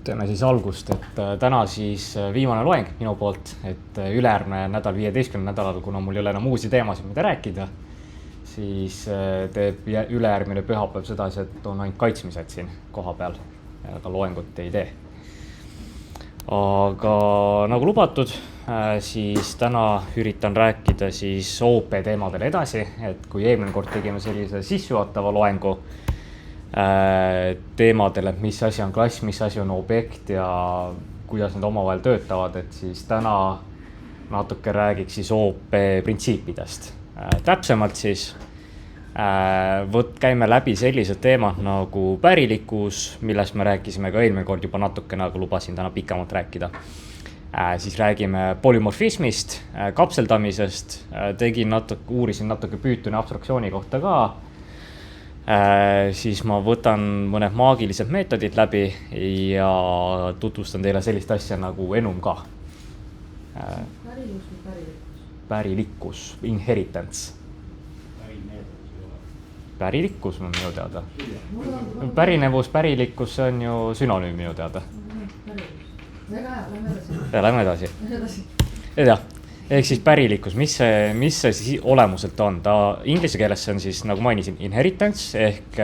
Teeme siis algust, et täna siis viimane loeng minu poolt, et ülejärgmine nädal, 15. nädalal, kuna mul ei ole enam uusi teemasid, mida rääkida, siis teeb ülejärgmine pühapäev sedasi, et on ainult kaitsmised siin koha peal, aga loengut ei tee. Aga nagu lubatud, siis täna üritan rääkida siis OP teemadele edasi, et kui eelmine kord tegime sellise sissejuhatava loengu teemadele, mis asi on klass, mis asi on objekt ja kuidas need omavahel töötavad, et siis täna natuke räägiks siis OP printsiipidest. Täpsemalt siis käime läbi sellised teemad nagu pärilikkus, millest me rääkisime ka eelmine kord juba natuke, nagu lubasin täna pikemalt rääkida. Siis räägime polümorfismist, kapseldamisest, uurisin natuke Pythoni abstraktsiooni kohta ka. Siis ma võtan mõned maagilised meetodid läbi ja tutvustan teile sellist asja nagu enum ka. Pärilus või pärilikkus? Pärilikkus, inheritance. Pärilikkus on minu teada. Pärinevus, pärilikkus, see on ju sünonüüm minu teada. Väga hea, lähme edasi. Ja lähme edasi. Jah. Ehk siis pärilikkus, mis see siis olemuselt on? Inglise keeles see on siis, nagu mainisin, inheritance, ehk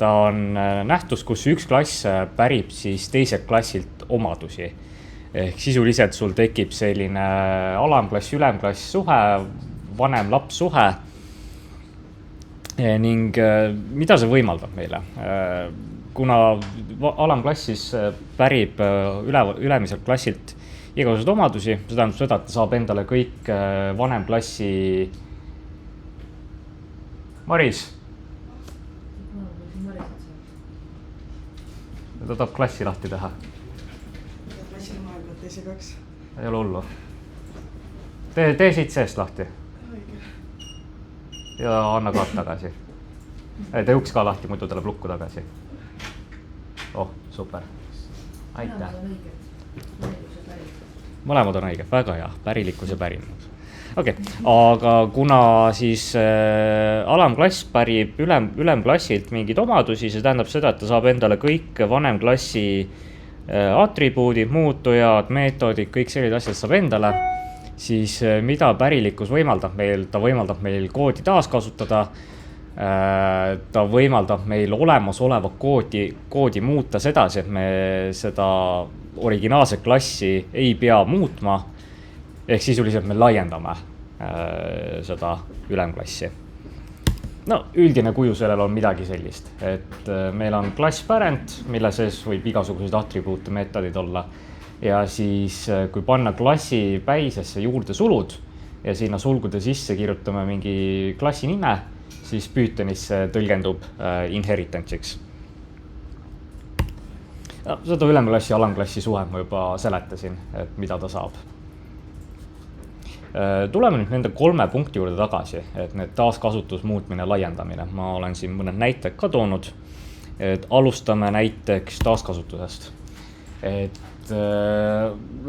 ta on nähtus, kus üks klass pärib siis teiselt klassilt omadusi. Ehk sisuliselt sul tekib selline alamklass, ülemklass suhe, vanem-laps suhe. Ning mida see võimaldab meile? Kuna alamklassis pärib ülemiselt klassilt igasuguseid omadusi, see tähendab seda, et ta saab endale kõik vanemklassi. Maris. Ta tahab klassi lahti teha. Klassi maailma teise kaks. Ei ole hullu. Tee siit seest lahti. Ja anna kaart tagasi. Tee uks ka lahti, muidu tuleb lukku tagasi. Oh, super. Aitäh. Mõlemad on õiged, väga hea, pärilikkus ja pärinevus. Okei, aga kuna siis alamklass pärib ülemklassilt mingid omadusi, see tähendab seda, et ta saab endale kõik vanemklassi atribuudid, muutujad, meetodid, kõik sellised asjad saab endale, siis mida pärilikkus võimaldab meil? Ta võimaldab meil koodi taaskasutada, ta võimaldab meil olemasoleva koodi muuta sedasi, et me seda originaalset klassi ei pea muutma, ehk sisuliselt me laiendame seda ülemklassi. No üldine kuju sellel on midagi sellist, et meil on klass parent, mille sees võib igasuguseid atribuute, meetodid olla ja siis kui panna klassi päisesse juurde sulud ja sinna sulgude sisse kirjutame mingi klassi nime, siis Pythonis tõlgendub inheritance'iks. Seda ülemklassi ja alamklassi suhe ma juba seletasin, et mida ta saab. Tuleme nüüd nende 3 punkti juurde tagasi, et need taaskasutus, muutmine, laiendamine. Ma olen siin mõned näited ka toonud, et alustame näiteks taaskasutusest. Et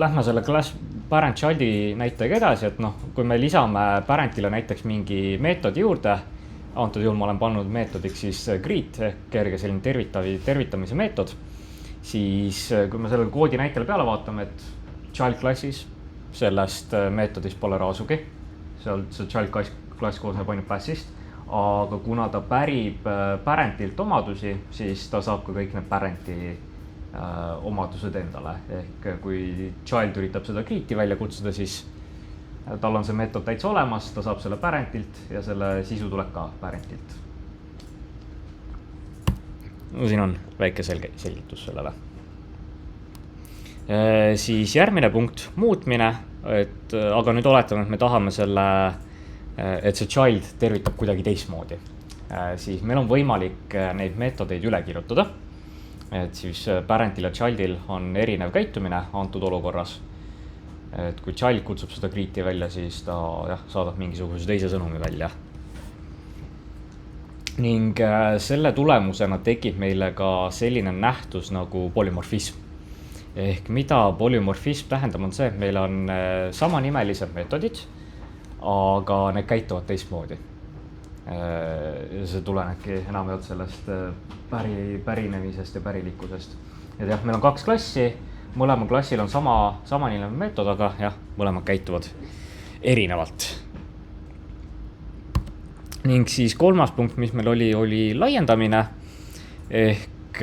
lähme selle class parent child'i näitega edasi, et kui me lisame parentile näiteks mingi meetodi juurde, antud juhul ma olen pannud meetodiks siis greet ehk kerge selline tervitamise meetod, siis kui me sellele koodi näitele peale vaatame, et child klassis sellest meetodist pole raasugi, see child klass koosneb ainult passist, aga kuna ta pärib parentilt omadusi, siis ta saab ka kõik need parenti omadused endale. Ehk kui child üritab seda greet'i välja kutsuda, siis tal on see meetod täitsa olemas, ta saab selle parentilt ja selle sisu tuleb ka parentilt. No siin on väike selgitus sellele. Siis järgmine punkt, muutmine, aga nüüd oletame, et me tahame et see child tervitab kuidagi teistmoodi. Siis meil on võimalik neid meetodeid üle kirjutada, et siis parentil ja childil on erinev käitumine antud olukorras. Et kui child kutsub seda greet'i välja, siis ta saadab mingisuguse teise sõnumi välja. Ning selle tulemusena tekib meile ka selline nähtus nagu polümorfism. Ehk mida polümorfism tähendab on see, et meil on samanimelised meetodid, aga need käituvad teistmoodi. See tulenebki enamjaolt sellest pärinemisest ja pärilikkusest. et jah, meil on 2 klassi, mõlemal klassil on sama nimeline meetod, aga jah, mõlemad käituvad erinevalt. Ning siis 3. punkt, mis meil oli laiendamine, ehk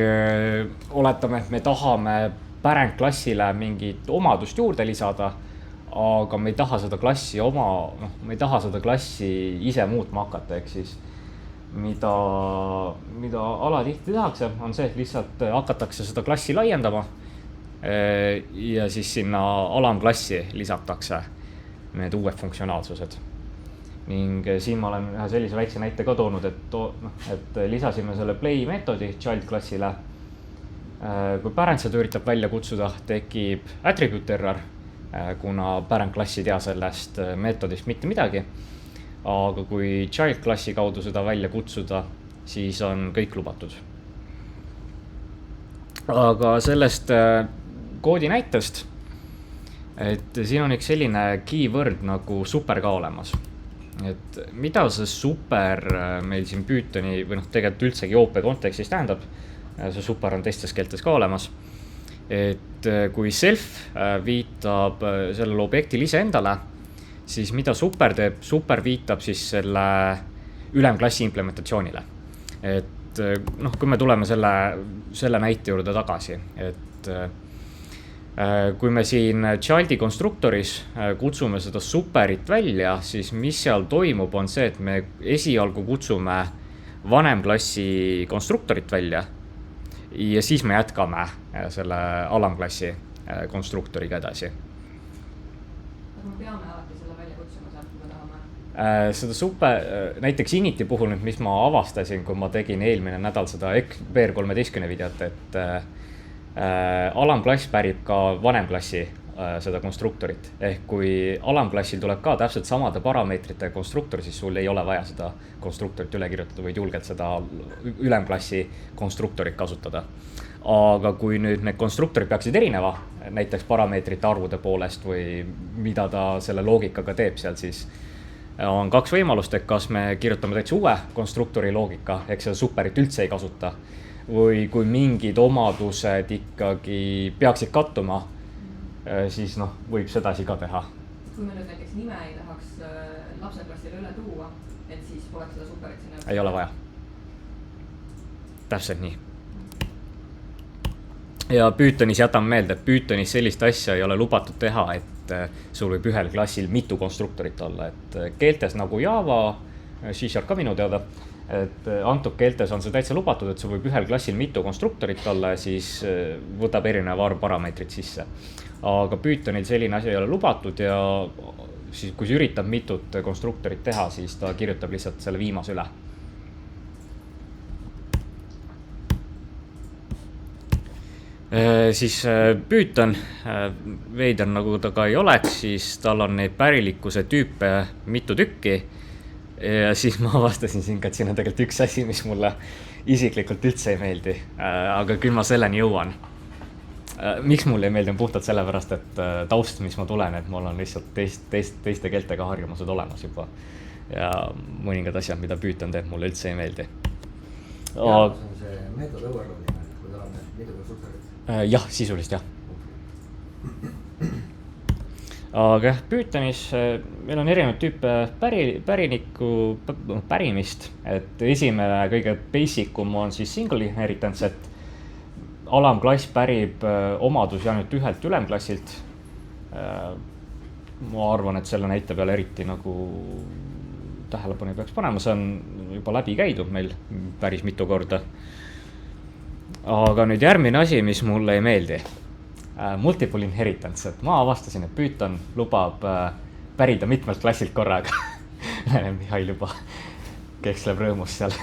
oletame, et me tahame pärandklassile mingit omadust juurde lisada, aga me ei taha seda klassi me ei taha seda klassi ise muutma hakata, ehk siis mida alatihti tehakse, on see, et lihtsalt hakatakse seda klassi laiendama ja siis sinna alamklassi lisatakse need uued funktsionaalsused. Ning siin ma olen ühe sellise väikse näite ka toonud, et lisasime selle play meetodi child klassile. Kui parent seda üritab välja kutsuda, tekib attribute error, kuna parent klass ei tea sellest meetodist mitte midagi. Aga kui child klassi kaudu seda välja kutsuda, siis on kõik lubatud. Aga sellest koodi näitest, et siin on üks selline keyword nagu super ka olemas. Et mida see super meil siin Pythoni või tegelikult üldsegi OP kontekstis tähendab, see super on teistes keeltes ka olemas. Et kui self viitab sellele objektil ise endale, siis mida super teeb, super viitab siis selle ülemklassi implementatsioonile. Et kui me tuleme selle näite juurde tagasi, et kui me siin child'i konstruktoris kutsume seda superit välja, siis mis seal toimub, on see, et me esialgu kutsume vanem klassi konstruktorit välja ja siis me jätkame selle alamklassi konstruktoriga edasi. Kas me peame alati selle välja kutsuma sealt, kui me tahame? Seda super, näiteks initi puhul, mis ma avastasin, kui ma tegin eelmine nädal seda BR13 videot, et alamklass pärib ka vanemklassi seda konstruktorit. Ehk kui alamklassil tuleb ka täpselt samade parameetrite konstruktor, siis sul ei ole vaja seda konstruktorit üle kirjutada, võid julgelt seda ülemklassi konstruktorit kasutada. Aga kui nüüd need konstruktorid peaksid erineva, näiteks parameetrite arvude poolest või mida ta selle loogikaga teeb seal, siis on 2 võimalust, et kas me kirjutame täitsa uue konstruktori loogika, ehk seda superit üldse ei kasuta, või kui mingid omadused ikkagi peaksid kattuma, siis võib sedasi ka teha. Kui me nüüd näiteks nime ei tahaks lapseklassile üle tuua, et siis poleks seda superit sinna? Ei ole vaja. Täpselt nii. Ja Pythonis jätan meelde, et Pythonis sellist asja ei ole lubatud teha, et sul võib ühel klassil mitu konstruktorit olla. Et keeltes nagu Java, C# ka minu teada, et antud keeltes on see täitsa lubatud, et sul võib ühel klassil mitu konstruktorit olla ja siis võtab erineva arv parameetrit sisse. Aga Pythonil selline asi ei ole lubatud ja siis kui see üritab mitut konstruktorit teha, siis ta kirjutab lihtsalt selle viimase üle. Siis Python, veider nagu ta ka ei oleks, siis tal on neid pärilikkuse tüüpe mitu tükki. Ja siis ma avastasin siin ka, et siin on tegelikult üks asi, mis mulle isiklikult üldse ei meeldi, aga küll ma selleni jõuan. Miks mulle ei meeldi on puhtalt sellepärast, et taust, mis ma tulen, et mul on lihtsalt teiste keeltega harjumused olemas juba. Ja mõningad asjad, mida Python teeb, mulle üldse ei meeldi. See on see meetod overloading, kui tal on mitu konstruktorit? Jah, sisulist jah. Aga Pythonis meil on erinevad tüüpe pärimist, et esimene kõige basicum on siis single inheritance, et alamklass pärib omadusi ainult ühelt ülemklassilt. Ma arvan, et selle näite peale eriti nagu tähelepanu ei peaks panema, see on juba läbi käidud meil päris mitu korda. Aga nüüd järgmine asi, mis mulle ei meeldi. Multiple inheritance, et ma avastasin, et Python lubab pärida mitmelt klassilt korraga. Mihhail juba keksleb rõõmus seal.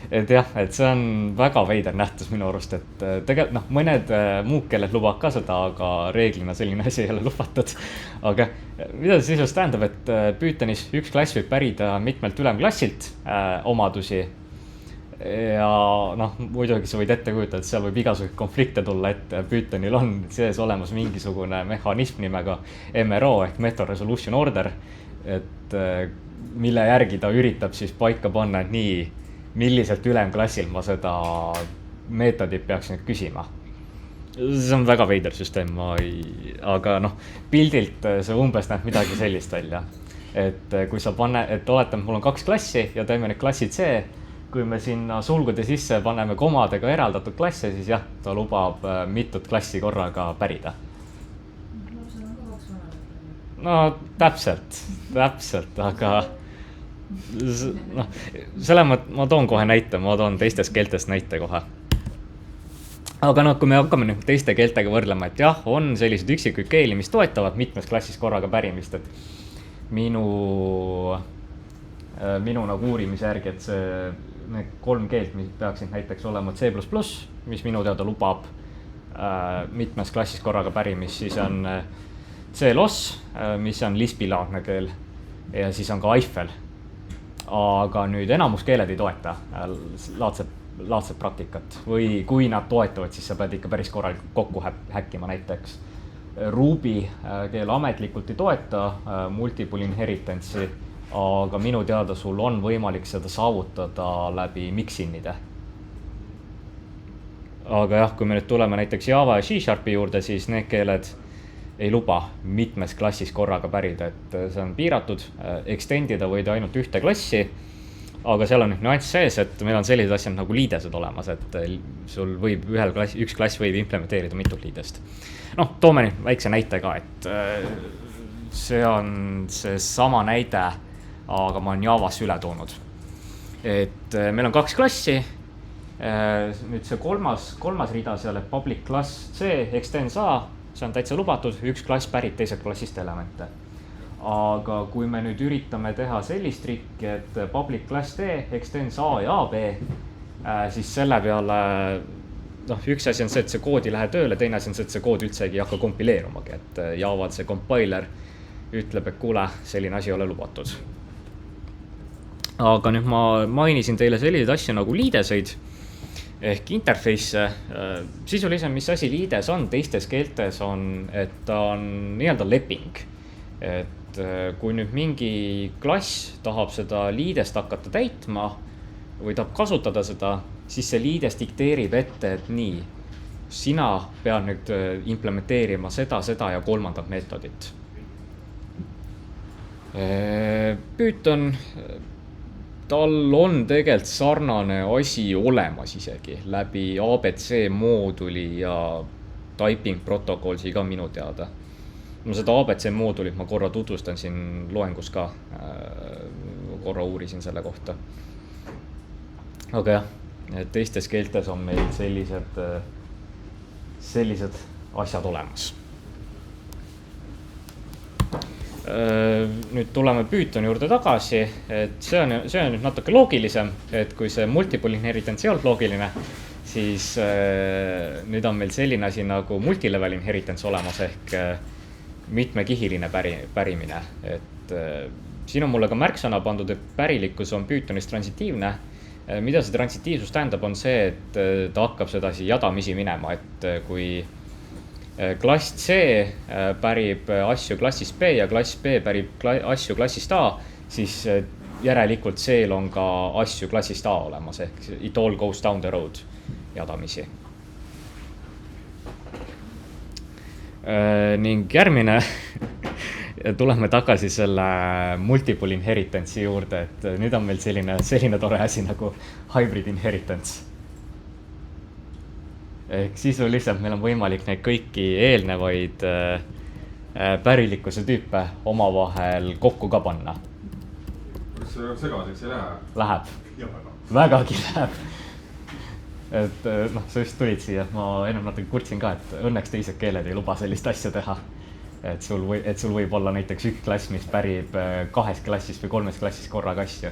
Et jah, et see on väga veider nähtus minu arust, et tegelikult mõned muud keeled lubavad ka seda, aga reeglina selline asi ei ole lubatud. Aga mida see sisust tähendab, et Pythonis üks klass võib pärida mitmelt ülemklassilt omadusi. Ja muidugi sa võid ette kujutada, et seal võib igasuguseid konflikte tulla, et Pythonil on sees olemas mingisugune mehhanism nimega MRO ehk Method Resolution Order, et mille järgi ta üritab siis paika panna nii milliselt ülemklassil ma seda meetodit peaks nüüd küsima. See on väga veider süsteem, aga noh, pildilt see umbes näeb midagi sellist välja. Et kui sa et oletame, mul on 2 klassi ja teeme need klassid C, kui me sinna sulgude sisse paneme komadega eraldatud klasse, siis jah, ta lubab mitut klassi korraga pärida. Lapsel on ka 2 vanemat. No täpselt, aga noh, selle ma toon kohe näite, ma toon teistest keeltest näite kohe. Aga noh, kui me hakkame nüüd teiste keeltega võrdlema, et jah, on sellised üksikuid keeli, mis toetavad mitmes klassis korraga pärimist, et minu nagu uurimise järgi, et need 3 keelt, mis peaksid näiteks olema C++, mis minu teada lubab mitmes klassis korraga pärimist, siis on C-LOS, mis on Lispi-laadne keel ja siis on ka Eiffel. Aga nüüd enamus keeled ei toeta laadset praktikat või kui nad toetavad, siis sa pead ikka päris korralikult kokku häkkima näiteks. Ruby keel ametlikult ei toeta multiple inheritance'i, aga minu teada sul on võimalik seda saavutada läbi mix-in'ide. Aga jah, kui me nüüd tuleme näiteks Java ja C# juurde, siis need keeled ei luba mitmes klassis korraga pärida, et see on piiratud, extendida võid ainult ühte klassi, aga seal on nüanss sees, et meil on sellised asjad nagu liidesed olemas, et sul võib üks klass võib implementeerida mitut liidest. Noh, toome nüüd väikse näite ka, et see on see sama näide, aga ma olen Javas üle toonud. Et meil on 2 klassi, nüüd see kolmas rida seal, et public class C, extends A, see on täitsa lubatud, üks klass pärib teisest klassist elemente. Aga kui me nüüd üritame teha sellist trikki, et public class D, extends A ja AB, siis selle peale, noh, üks asi on see, et see kood ei lähe tööle, teine asi on see, et see kood üldsegi ei hakka kompileerumagi, et Javad see compiler ütleb, et kuule, selline asi ei ole lubatud. Aga nüüd ma mainisin teile selliseid asju nagu liideseid ehk interface. Sisuliselt, mis asi liides on teistes keeltes on, et ta on nii-öelda leping. Et kui nüüd mingi klass tahab seda liidest hakata täitma või tahab kasutada seda, siis see liides dikteerib ette, et nii, sina pead nüüd implementeerima seda ja 3. meetodit. Python, tal on tegelikult sarnane asi olemas isegi läbi ABC mooduli ja typing protokolsi ka minu teada. Ma seda ABC moodulit ma korra tutvustan siin loengus ka, korra uurisin selle kohta. Aga jah, teistes keeltes on meil sellised asjad olemas. Nüüd tuleme Pythoni juurde tagasi, et see on nüüd natuke loogilisem, et kui see multiple inheritance ei olnud loogiline, siis nüüd on meil selline asi nagu multilevel inheritance olemas ehk mitmekihiline pärimine, et siin on mulle ka märksõna pandud, et pärilikkus on Pythonis transitiivne. Mida see transitiivsus tähendab, on see, et ta hakkab sedasi jadamisi minema, et kui klass C pärib asju klassist B ja klass B pärib asju klassist A, siis järelikult C-l on ka asju klassist A olemas, ehk it all goes down the road jadamisi. Ning järgmine, tuleme tagasi selle multiple inheritance'i juurde, et nüüd on meil selline tore asi nagu hybrid inheritance. Ehk sisuliselt meil on võimalik neid kõiki eelnevaid pärilikkuse tüüpe omavahel kokku ka panna. Kas see segaseks ei lähe? Läheb, vägagi läheb. Et noh, sa just tulid siia, ma ennem natuke kurtsin ka, et õnneks teised keeled ei luba sellist asja teha. Et sul võib olla näiteks üks klass, mis pärib 2 klassist või 3 klassist korraga asju.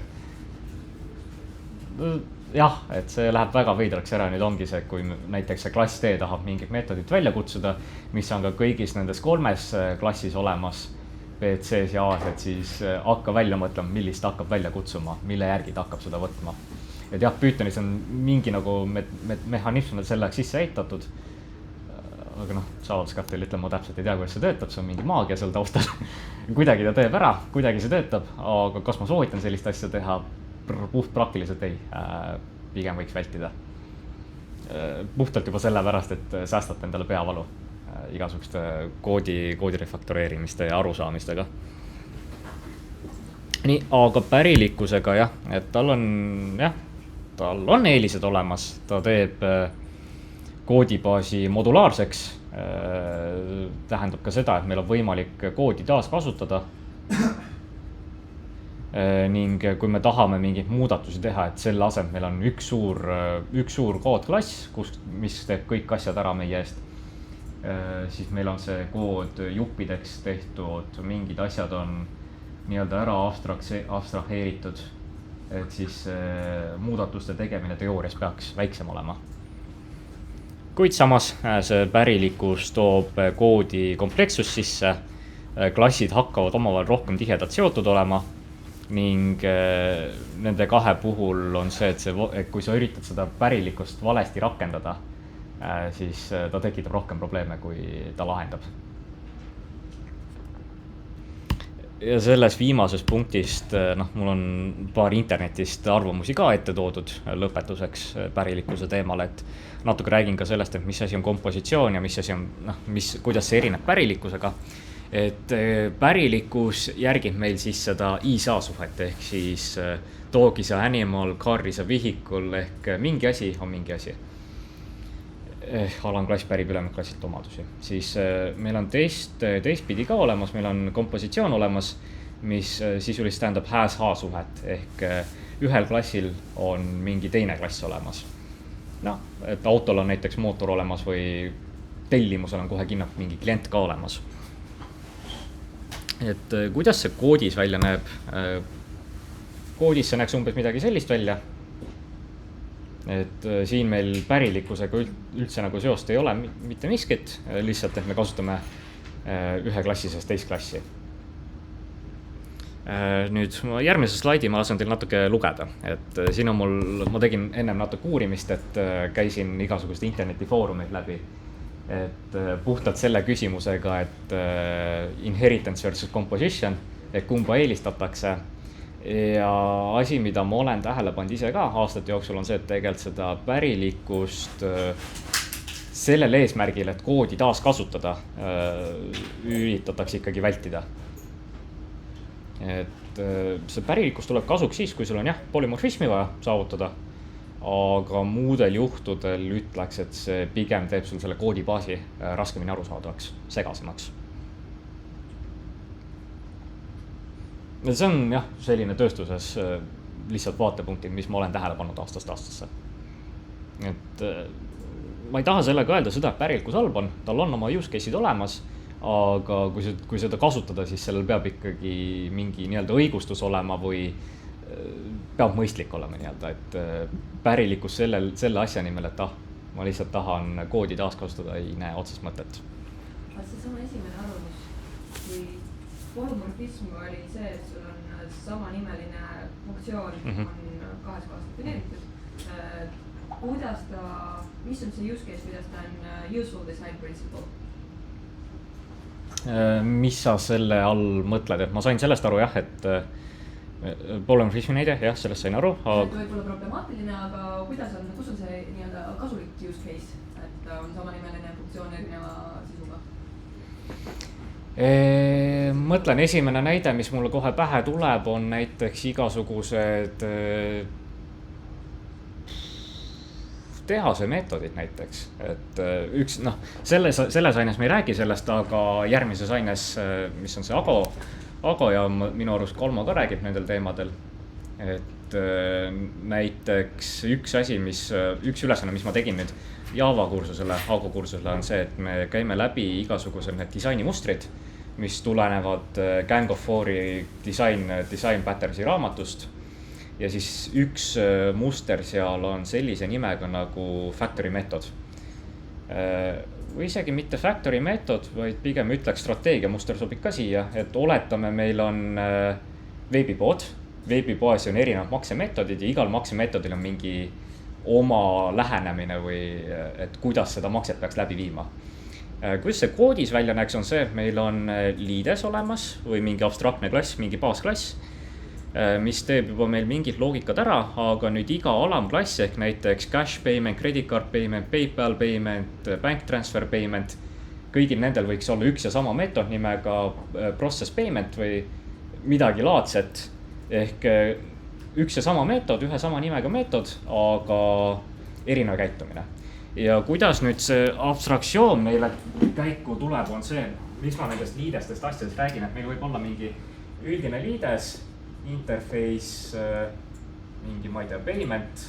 Jah, et see läheb väga veidraks ära, nüüd ongi see, kui näiteks see klass D tahab mingit meetodit välja kutsuda, mis on ka kõigis nendes 3 klassis olemas, B, C-s ja A-s, et siis hakka välja mõtlema, millist hakkab välja kutsuma, mille järgi ta hakkab seda võtma. Et jah, Pythonis on mingi nagu mehhanism selleks sisse ehitatud, aga noh, Savalskartil ütleb, ma täpselt ei tea, kuidas see töötab, see on mingi maagia seal taustal. Kuidagi ta teeb ära, kuidagi see töötab, aga kas ma soovitan sellist asja teha? puht praktiliselt ei, pigem võiks vältida. Puhtalt juba sellepärast, et säästate endale peavalu igasuguste koodi refaktoreerimiste ja arusaamistega. Nii, aga pärilikkusega jah, et tal on eelised olemas, ta teeb koodibaasi modulaarseks, tähendab ka seda, et meil on võimalik koodi taaskasutada. Ning kui me tahame mingeid muudatusi teha, et selle asemel meil on üks suur koodklass, mis teeb kõik asjad ära meie eest, siis meil on see kood juppideks tehtud, mingid asjad on nii-öelda ära abstraheeritud, et siis muudatuste tegemine teoorias peaks väiksem olema. Kuid samas see pärilikkus toob koodi komplekssus sisse, klassid hakkavad omavahel rohkem tihedalt seotud olema ning nende kahe puhul on see, et kui sa üritad seda pärilikkust valesti rakendada, siis ta tekitab rohkem probleeme, kui ta lahendab. Ja selles viimases punktist, mul on paar internetist arvamusi ka ette toodud lõpetuseks pärilikkuse teemal, et natuke räägin ka sellest, et mis asi on kompositsioon ja mis asi on, kuidas see erineb pärilikkusega. Et pärilikkus järgib meil siis seda isa suhet ehk siis dog is a animal, car is a vehicle ehk mingi asi on mingi asi. Alamklass pärib ülemklassilt omadusi. Siis meil on teistpidi ka olemas, meil on kompositsioon olemas, mis sisuliselt tähendab has-ha suhet ehk ühel klassil on mingi teine klass olemas. Et autol on näiteks mootor olemas või tellimusel on kohe kindlalt mingi klient ka olemas. Et kuidas see koodis välja näeb? Koodis see näeks umbes midagi sellist välja. Et siin meil pärilikkusega üldse nagu seost ei ole mitte miskit, lihtsalt, et me kasutame ühe klassi sees teist klassi. Nüüd järgmise slaidi ma lasen teil natuke lugeda, et siin on ma tegin ennem natuke uurimist, et käisin igasugust internetifoorumid läbi, et puhtalt selle küsimusega, et inheritance versus composition, et kumba eelistatakse. Ja asi, mida ma olen tähele pannud ise ka aastate jooksul, on see, et tegelikult seda pärilikkust sellel eesmärgil, et koodi taas kasutada, üritatakse ikkagi vältida. Et see pärilikkus tuleb kasuks siis, kui sul on polümorfismi vaja saavutada, aga muudel juhtudel ütleks, et see pigem teeb sul selle koodibaasi raskemini arusaadavaks, segasemaks. See on selline tööstuses lihtsalt vaatepunktid, mis ma olen tähele pannud aastast aastasse. Et ma ei taha sellega öelda seda, et pärilikkus halb on, tal on oma use case'id olemas, aga kui seda kasutada, siis sellel peab ikkagi mingi nii-öelda õigustus olema või peab mõistlik olema nii-öelda, et pärilikkus selle asja nimel, et ma lihtsalt tahan koodi taaskasutada, ei näe otsest mõtet. See sama esimene arvamus, kui polümorfism oli see, et sul on samanimeline funktsioon, on kahes kohas defineeritud. Mis on see use case, kuidas ta on useful design principle? Mis sa selle all mõtled, et ma sain sellest aru et polümorfismi näide, sellest sain aru. See võib olla problemaatiline, aga kus on see nii-öelda kasulik use case, et on samanimeline funktsioon erineva sisuga? Mõtlen, esimene näide, mis mulle kohe pähe tuleb, on näiteks igasugused tehase meetodid näiteks, et selles aines me ei räägi sellest, aga järgmises aines, mis on see Ago ja minu arust Kalmo ka räägib nendel teemadel, et näiteks üks ülesanne, mis ma tegin nüüd Java kursusele, Ago kursusele on see, et me käime läbi igasugused need disainimustrid, mis tulenevad Gang of Fouri design patterns'i raamatust. Ja siis üks muster seal on sellise nimega nagu factory meetod. Või isegi mitte factory meetod, vaid pigem ütleks strateegia muster sobib ka siia, et oletame, meil on veebipood. Veebipoes on erinevad maksemeetodid ja igal maksemeetodil on mingi oma lähenemine või et kuidas seda makset peaks läbi viima. Kuidas see koodis välja näeks, on see, et meil on liides olemas või mingi abstraktne klass, mingi baasklass, mis teeb juba meil mingid loogikad ära, aga nüüd iga alamklass ehk näiteks cash payment, credit card payment, PayPal payment, bank transfer payment, kõigil nendel võiks olla üks ja sama meetod nimega process payment või midagi laadset. Ehk üks ja sama meetod, ühe sama nimega meetod, aga erinev käitumine. Ja kuidas nüüd see abstraktsioon meile käiku tuleb, on see, miks ma nendest liidestest asjadest räägin, et meil võib olla mingi üldine liides, interface, mingi, ma ei tea, payment.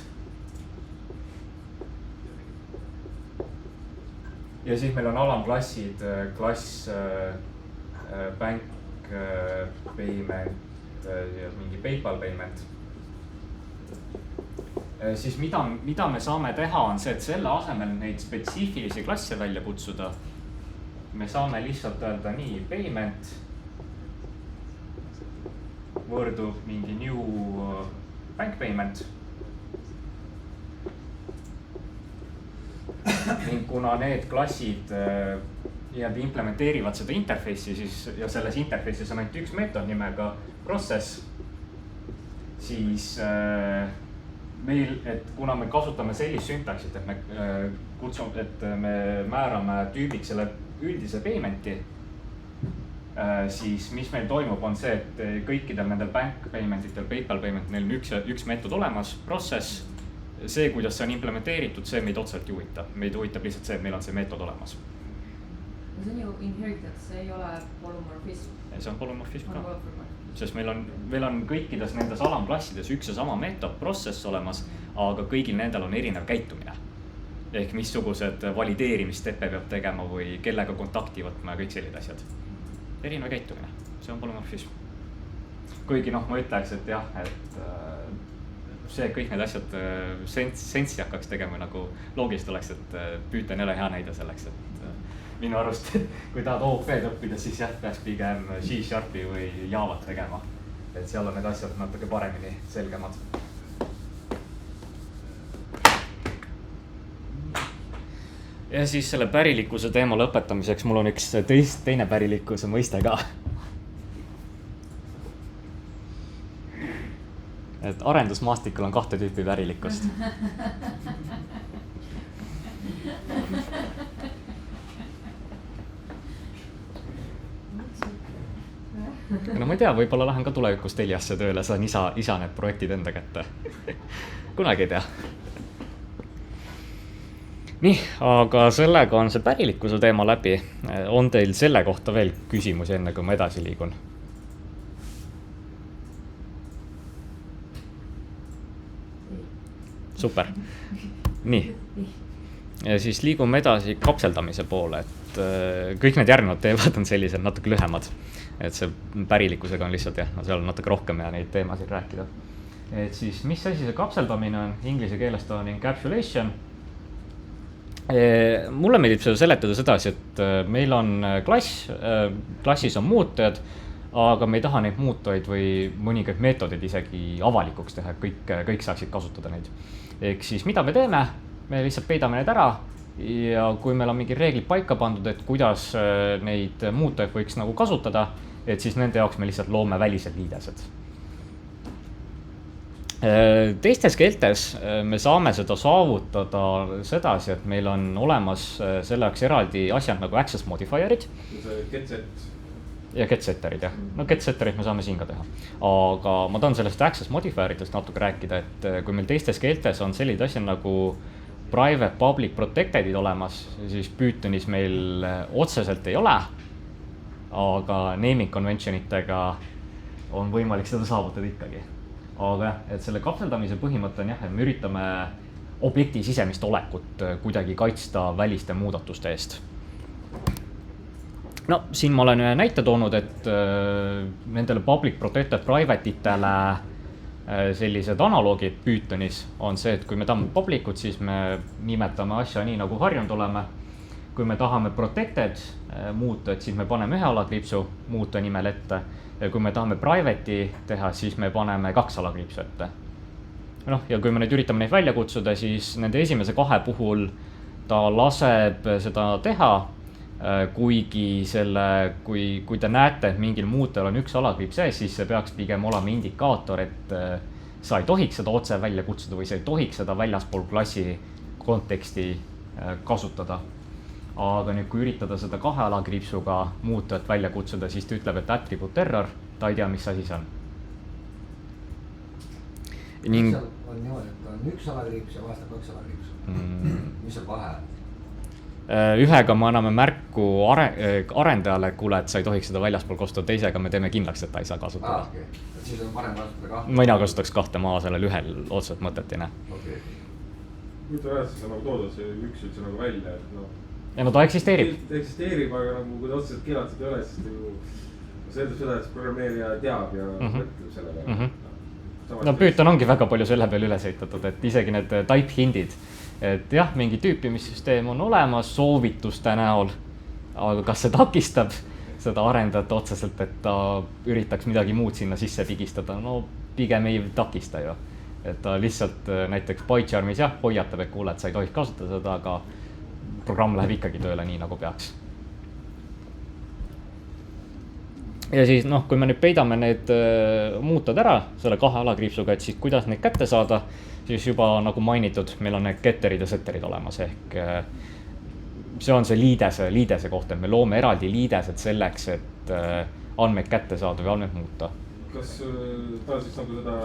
Ja siis meil on alamklassid, klass, bank payment ja mingi PayPal payment. Siis mida me saame teha, on see, et selle asemel neid spetsiifilisi klasse välja kutsuda. Me saame lihtsalt öelda nii payment võrdub mingi new bank payment. Ning kuna need klassid implementeerivad seda interface'i, siis ja selles interface'is on ainult üks meetod nimega process, siis meil, et kuna me kasutame sellist syntaksit, et me kutsume, et me määrame tüübiks selle üldise payment'i, siis mis meil toimub, on see, et kõikidel nendel bank payment'itel, PayPal payment, neil on üks meetod olemas, process. See, kuidas see on implementeeritud, see meid otseselt ei huvita. Meid huvitab lihtsalt see, et meil on see meetod olemas. See on ju inherited, see ei ole polümorfism. See on polümorfism ka. Sest meil on kõikides nendes alamklassides üks ja sama meetod, process olemas, aga kõigil nendel on erinev käitumine. Ehk missugused valideerimissteppe peab tegema või kellega kontakti võtma ja kõik sellised asjad. Erinev käitumine, see on polümorfism. Kuigi ma ütleks, et jah, et see kõik need asjad sensi hakkaks tegema nagu loogiliselt oleks, et Python ei ole hea näide selleks, et minu arust, kui tahad OOP-d õppida, siis jah, peaks pigem C# või Javat tegema. Et seal on need asjad natuke paremini selgemad. Ja siis selle pärilikkuse teema lõpetamiseks mul on üks teine pärilikkuse mõiste ka. Et arendusmaastikul on 2 tüüpi pärilikkust. No ma ei tea, võib-olla lähen ka tulevikus Teliasse tööle, saan isa need projektid enda kätte. Kunagi ei tea. Nii, aga sellega on see pärilikkuse teema läbi. On teil selle kohta veel küsimusi enne, kui ma edasi liigun? Super. Nii. Ja siis liigume edasi kapseldamise poole, et kõik need järgnevad teemad on sellised natuke lühemad. Et see pärilikkusega on lihtsalt jah, seal on natuke rohkem ja neid teemasid rääkida. Et siis, mis asi see kapseldamine on? Inglise keeles ta on encapsulation. Mulle meeldib seda seletada sedasi, et meil on klass, klassis on muutujad, aga me ei taha neid muutujaid või mõningaid meetodeid isegi avalikuks teha, kõik saaksid kasutada neid. Ehk siis mida me teeme? Me lihtsalt peidame need ära ja kui meil on mingi reeglid paika pandud, et kuidas neid muutujaid võiks nagu kasutada, et siis nende jaoks me lihtsalt loome välised liidesed. Teistes keeltes me saame seda saavutada sedasi, et meil on olemas selle jaoks eraldi asjad nagu access modifierid. Ja getsetterid, jah. No getsetterid me saame siin ka teha. Aga ma tahan sellest access modifieritest natuke rääkida, et kui meil teistes keeltes on sellised asjad nagu private, public, protected'id olemas, siis Pythonis meil otseselt ei ole, aga naming conventionitega on võimalik seda saavutada ikkagi. Aga et selle kapseldamise põhimõte on jah, et me üritame objekti sisemist olekut kuidagi kaitsta väliste muudatuste eest. No siin ma olen ühe näite toonud, et nendele public, protected, private itele sellised analoogid Pythonis on see, et kui me tahame publicut, siis me nimetame asja nii nagu harjunud oleme. Kui me tahame protected muuta, et siis me paneme ühe alakriipsu muuta nimel ette. Ja kui me tahame private'i teha, siis me paneme 2 alakriipsu ette. No, ja kui me nüüd üritame neid välja kutsuda, siis nende esimese 2 puhul ta laseb seda teha, kuigi kui te näete, et mingil muutujal on üks alakriips sees, siis see peaks pigem olema indikaator, et sa ei tohiks seda otse välja kutsuda või sa ei tohiks seda väljaspool klassi konteksti kasutada. Aga nüüd, kui üritada seda 2 alakriipsuga muutujat välja kutsuda, siis ta ütleb, et attribute error, ta ei tea, mis asi see on. Ning... seal on niimoodi, et on 1 alakriips ja vahest on 2 alakriipsu. Mis on vahe? Ühega me anname märku arendajale, kuule, et sa ei tohiks seda väljaspool kasutada, teisega me teeme kindlaks, et ta ei saa kasutada. Okay. Et siis on parem kasutada 2? Mina kasutaks 2, ma sellel ühel otseselt mõtet ei näe. Okay. Kujuta ära, et sa nagu toodad see 1 üldse nagu välja, et noh. Ja no ta eksisteerib. Ta eksisteerib, aga nagu kui ta otseselt keelatud ei ole, siis nagu see eeldab seda, et programmeerija teab ja mõtleb selle peale. No Python ongi väga palju selle peale üles ehitatud, et isegi need type hindid, et jah, mingi tüüpimissüsteem on olemas soovituste näol, aga kas see takistab seda arendajat otseselt, et ta üritaks midagi muud sinna sisse pigistada? No pigem ei takista ju. Et ta lihtsalt näiteks PyCharmis jah, hoiatab, et kuule, et sa ei tohiks kasutada seda, aga programm läheb ikkagi tööle nii, nagu peaks. Ja siis noh, kui me nüüd peidame need muutad ära selle 2 alakriipsuga, et siis kuidas neid kätte saada, siis juba nagu mainitud, meil on need getterid ja setterid olemas, ehk see on see liidese koht, et me loome eraldi liidesed selleks, et andmeid kätte saada või andmeid muuta. Kas ta siis nagu seda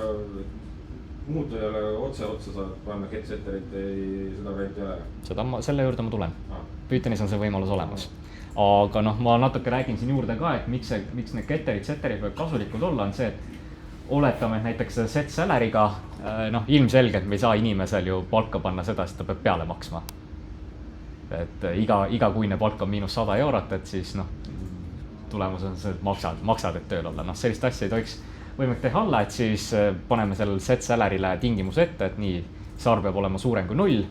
muutujale otsa saad panna get setterit, seda varianti ei ole? Selle juurde ma tulen. Pythonis on see võimalus olemas. Aga noh, ma natuke räägin siin juurde ka, et miks need getterid, setterid võib kasulikud olla, on see, et oletame, et näiteks set salary'ga, noh, ilmselgelt me ei saa inimesel ju palka panna seda, siis ta peab peale maksma. Et igakuine palk on -100 €, et siis noh, tulemus on see, et maksad, et tööl olla. Noh, sellist asja ei tohiks võimalik teha alla, et siis paneme sellel set salary'le tingimus ette, et nii, saar peab olema suurem kui 0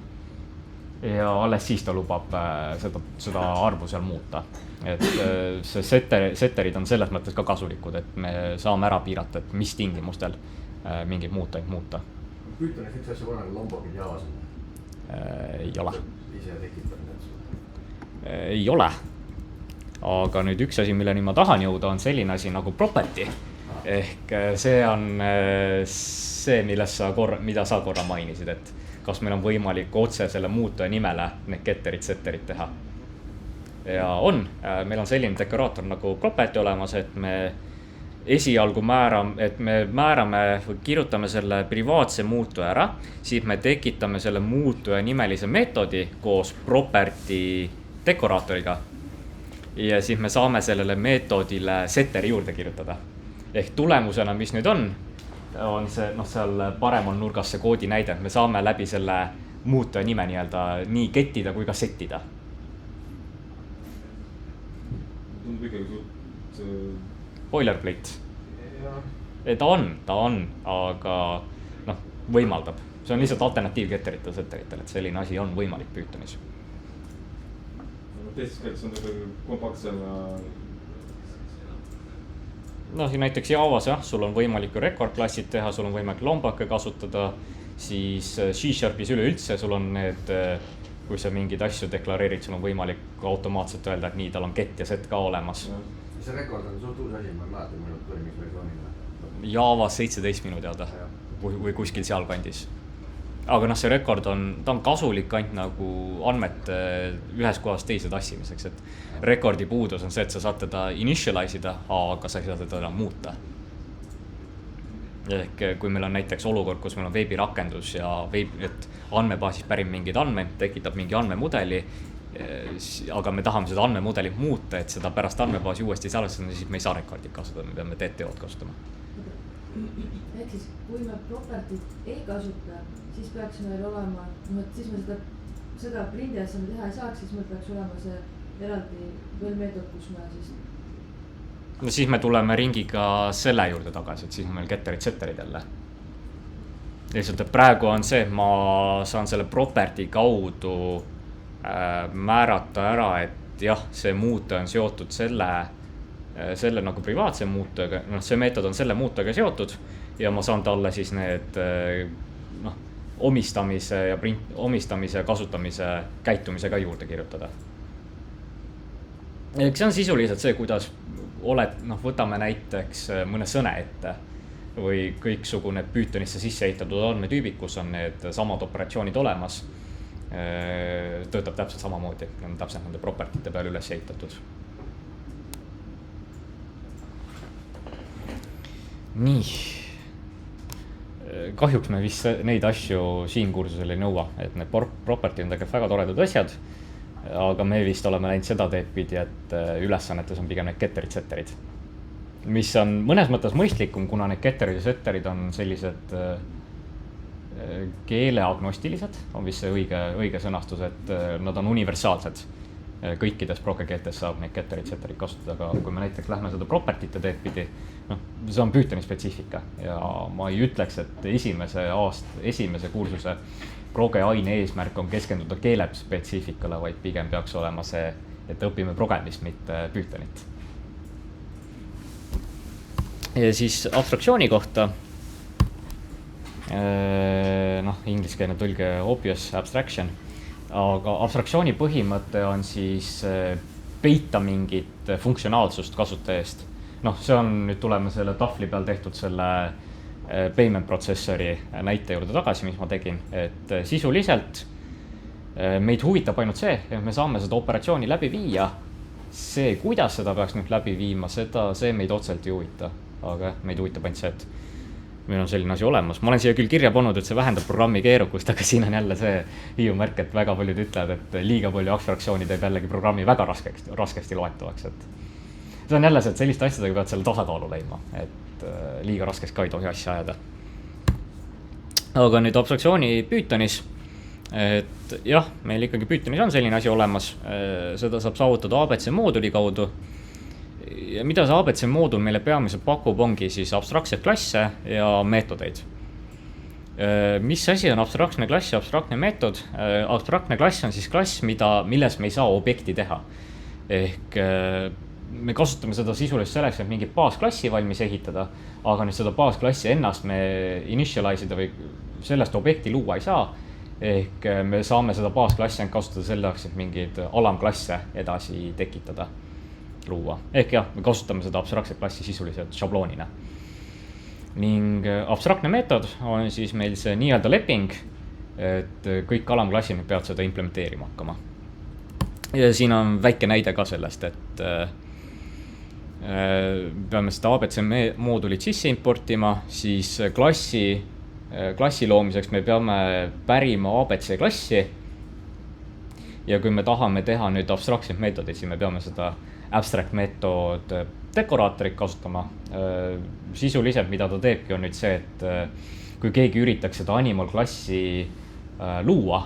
ja alles siis ta lubab seda arvu seal muuta. Et see setterid on selles mõttes ka kasulikud, et me saame ära piirata, et mis tingimustel mingeid muutujaid muuta. Pythonis üks asja korral lombokid Javas on? Ei ole. Ise tekitab need? Ei ole. Aga nüüd üks asi, milleni ma tahan jõuda, on selline asi nagu property. Ehk see on see, mida sa korra mainisid, et kas meil on võimalik otse selle muutuja nimele need getterid, setterid teha. Ja on, meil on selline dekoraator nagu property olemas, et me esialgu määrame või kirjutame selle privaatse muutuja ära, siis me tekitame selle muutuja nimelise meetodi koos property dekoraatoriga. Ja siis me saame sellele meetodile setteri juurde kirjutada. Ehk tulemusena, mis nüüd on see, noh, seal paremal nurgas see koodi näide, me saame läbi selle muutuja nime nii gettida kui ka settida. Tundub ikkagi suht... Boilerplate. Ta on, aga noh, võimaldab. See on lihtsalt alternatiiv getteritel, setteritel, et selline asi on võimalik Pythonis. Teistes keeltes on ta kompaktsem ja... No siin näiteks Javas jah, sul on võimalik record klassid teha, sul on võimalik lombake kasutada, siis C-Sharpis üleüldse sul on need, kui sa mingeid asju deklareerid, sul on võimalik automaatselt öelda, et nii, tal on get ja set ka olemas. See record on suht uus asi, ma ei mäleta, minult tuli mis versioonile. Javas 17 minu teada või kuskil seal kandis. Aga noh, see record ta on kasulik ainult nagu andmete ühes kohas teise tassimiseks, et rekordi puudus on see, et sa saad teda initialize ida, aga sa ei saa teda muuta. Ehk kui meil on näiteks olukord, kus meil on veebirakendus ja et andmebaasis pärib mingeid andmeid, tekitab mingi andmemudeli, aga me tahame seda andmemudelit muuta, et seda pärast andmebaasi uuesti salvestada, siis me ei saa rekordit kasutada, me peame DTO-d kasutama. Ehk siis, kui me property't ei kasuta, siis peaks meil olema, et siis me seda prindi asja me teha ei saaks, siis meil peaks olema see eraldi veel meetod, kus me siis... No siis me tuleme ringiga selle juurde tagasi, et siis on meil getterid, setterid jälle. Lihtsalt, et praegu on see, et ma saan selle property kaudu määrata ära, et jah, see muutuja on seotud selle nagu privaatse muutujaga, noh, see meetod on selle muutujaga seotud ja ma saan talle siis need omistamise ja kasutamise käitumise ka juurde kirjutada. see on sisuliselt see, kuidas oled, noh, võtame näiteks mõne sõne ette või kõiksugune Pythonisse sisse ehitatud andmetüübid, kus on need samad operatsioonid olemas, töötab täpselt samamoodi, on täpselt nende propertite peale üles ehitatud. Nii, kahjuks me vist neid asju siin kursusel ei nõua, et need property on tegelikult väga toredad asjad, aga me vist oleme läinud seda teed pidi, et ülesannetes on pigem need getterid, setterid, mis on mõnes mõttes mõistlikum, kuna need getterid ja setterid on sellised keeleagnostilised, on vist see õige sõnastus, et nad on universaalsed. Kõikides prokekeeltes saab neid getterid, setterid kasutada, aga kui me näiteks lähme seda propertite teed pidi, noh, see on Pythoni spetsiifika ja ma ei ütleks, et esimese kursuse proge aine eesmärk on keskenduda keelespetsiifikale, vaid pigem peaks olema see, et õpime progemist, mitte Pythonit. Ja siis abstraktsiooni kohta, noh, ingliskeelne tõlge obvious abstraction, aga abstraktsiooni põhimõte on siis peita mingit funktsionaalsust kasutajast. Noh, see on, nüüd tuleme selle tahvli peal tehtud selle payment protsessori näite juurde tagasi, mis ma tegin, et sisuliselt meid huvitab ainult see, et me saame seda operatsiooni läbi viia. See, kuidas seda peaks nüüd läbi viima, see meid otseselt ei huvita, aga meid huvitab ainult see, et meil on selline asi olemas. Ma olen siia küll kirja pannud, et see vähendab programmi keerukust, aga siin on jälle see hiiumärk, et väga paljud ütlevad, et liiga palju abstraktsiooni teeb jällegi programmi väga raskesti loetavaks. Et see on jälle see, et selliste asjadega pead selle tasakaalu leidma, et liiga raskeks ka ei tohi asja ajada. Aga nüüd abstraktsiooni Pythonis, et jah, meil ikkagi Pythonis on selline asi olemas, seda saab saavutada ABC mooduli kaudu. Ja mida see ABC moodul meile peamiselt pakub, ongi siis abstraktseid klasse ja meetodeid. Mis asi on abstraktne klass ja abstraktne meetod? Abstraktne klass on siis klass, milles me ei saa objekti teha. Ehk me kasutame seda sisuliselt selleks, et mingi baasklassi valmis ehitada, aga nüüd seda baasklassi ennast me initialize'ida või sellest objekti luua ei saa. Ehk me saame seda baasklassi kasutada selleks, et mingeid alamklasse edasi tekitada, luua. Ehk jah, me kasutame seda abstraktset klassi sisuliselt šabloonina. Ning abstraktne meetod on siis meil see nii-öelda leping, et kõik alamklassid peavad seda implementeerima hakkama. Ja siin on väike näide ka sellest, et peame seda ABC moodulit sisse importima, siis klassi loomiseks me peame pärima ABC klassi. Ja kui me tahame teha nüüd abstraktset meetodit, siis me peame seda abstract meetod dekoraatorit kasutama. Sisuliselt, mida ta teebki, on nüüd see, et kui keegi üritaks seda animal klassi luua,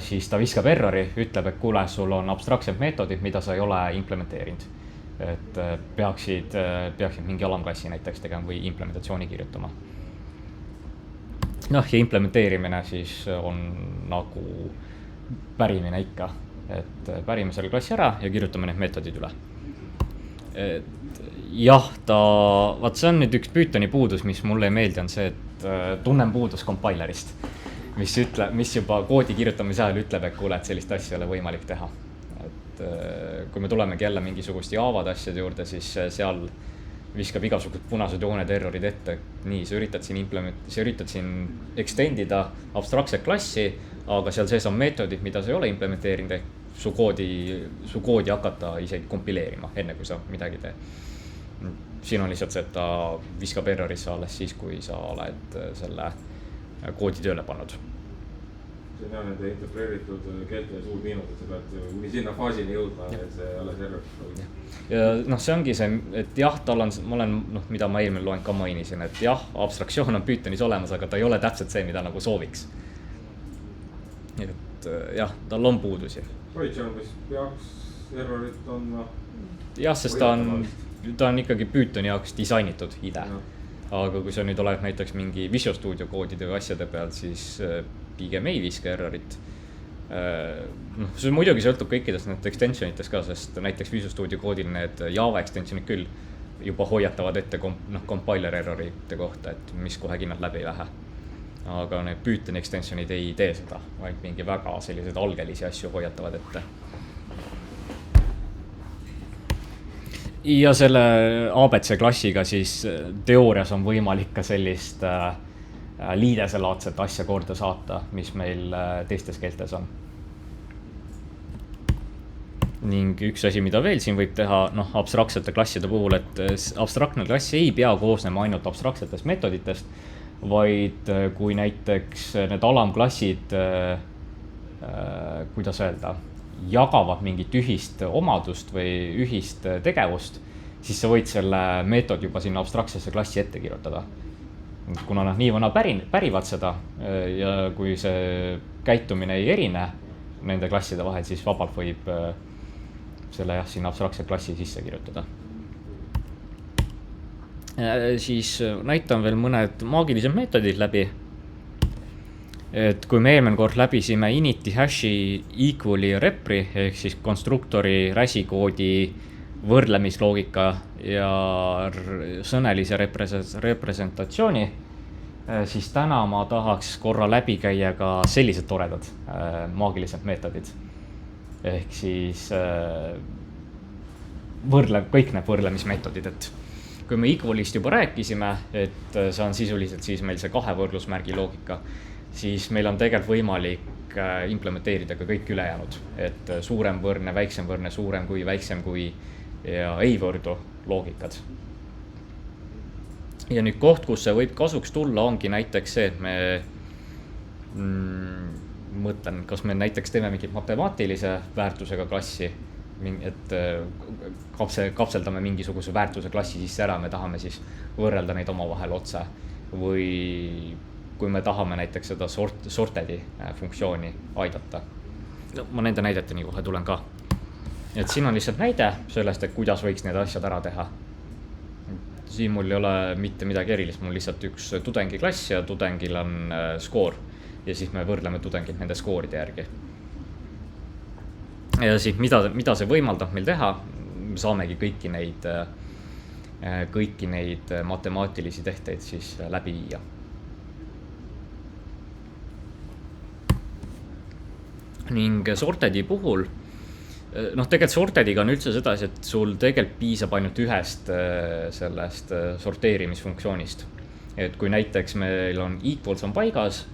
siis ta viskab errori, ütleb, et kuule, sul on abstraktsed meetodid, mida sa ei ole implementeerinud. Et peaksid mingi alamklassi näiteks tegema või implementatsiooni kirjutama. Noh, ja implementeerimine siis on nagu pärimine ikka, et pärime selle klassi ära ja kirjutame need meetodid üle. Et jah, vaat see on nüüd üks Pythoni puudus, mis mulle ei meeldi, on see, et tunnen puudus compilerist, mis juba koodi kirjutamise ajal ütleb, et kuule, et sellist asja ei ole võimalik teha. Et kui me tulemegi jälle mingisugust Javad asjade juurde, siis seal viskab igasugused punased jooned errorid ette. Nii, sa üritad siin extendida abstraktset klassi, aga seal sees on meetodid, mida sa ei ole implementeerinud, ehk su koodi hakata isegi kompileerima, enne kui sa midagi tee. Siin on lihtsalt see, et ta viskab errorisse alles siis, kui sa oled selle koodi tööle pannud. See on nende integreeritud keelte suur miinus, et sa pead kuni sinna faasini jõudma, et see alles error. Ja noh, see ongi see, et jah, mida ma eelmine loeng ka mainisin, et jah, abstraktsioon on Pythonis olemas, aga ta ei ole täpselt see, mida nagu sooviks. Et jah, tal on puudusi. Python, mis peaks errorit on... Jah, sest ta on ikkagi Pythoni jaoks disainitud ide. Aga kui sa nüüd oled näiteks mingi Visual Studio koodide või asjade peal, siis pigem ei viska errorit. See muidugi sõltub kõikidest need extensionitest ka, sest näiteks Visual Studio koodil need Java extensionid küll juba hoiatavad ette compiler errorite kohta, et mis kohe kinnad läbi ei lähe. Aga need Pythoni extensionid ei tee seda, vaid mingi väga sellised algelisi asju hoiatavad ette. ja selle abc klassiga siis teoorias on võimalik ka sellist liideselaadset asja korda saata, mis meil teistes keeltes on. Ning üks asi, mida veel siin võib teha, noh, abstraktsete klasside puhul, et abstraktne klass ei pea koosnema ainult abstraktsetest meetoditest, vaid kui näiteks need alamklassid, kuidas öelda, jagavad mingit ühist omadust või ühist tegevust, siis sa võid selle meetodi juba sinna abstraktsesse klassi ette kirjutada. Kuna nad nii vana pärivad seda ja kui see käitumine ei erine nende klasside vahel, siis vabalt võib selle jah, sinna abstraktse klassi sisse kirjutada. Siis näitan veel mõned maagilised meetodid läbi. Et kui me eelmine kord läbisime initi, hashi, equal'i ja repri ehk siis konstruktori, räsikoodi, võrdlemisloogika ja sõnelise representatsiooni, siis täna ma tahaks korra läbi käia ka sellised toredad maagilised meetodid. Ehk siis kõik need võrdlemismeetodid, et kui me equal'ist juba rääkisime, et see on sisuliselt siis meil see kahe võrdlusmärgi loogika, siis meil on tegelikult võimalik implementeerida ka kõik ülejäänud, et suurem võrdne, väiksem võrdne, suurem kui, väiksem kui ja ei võrdu loogikad. Ja nüüd koht, kus see võib kasuks tulla, ongi näiteks see, et me mõtlen, kas me näiteks teeme mingit matemaatilise väärtusega klassi, et kapseldame mingisuguse väärtuse klassi sisse ära, me tahame siis võrrelda neid omavahel otse või kui me tahame näiteks seda sortedi funktsiooni aidata. No, ma nende näideteni kohe tulen ka. Et siin on lihtsalt näide sellest, et kuidas võiks need asjad ära teha. Siin mul ei ole mitte midagi erilist, mul lihtsalt üks tudengi klass ja tudengil on skoor ja siis me võrdleme tudengid nende skooride järgi. Ja siis mida see võimaldab meil teha, me saamegi kõiki neid matemaatilisi tehteid siis läbi viia. Ning sortedi puhul, noh tegelikult sortediga on üldse sedasi, et sul tegelikult piisab ainult ühest sellest sorteerimisfunktsioonist. Et kui näiteks meil on equals on paigas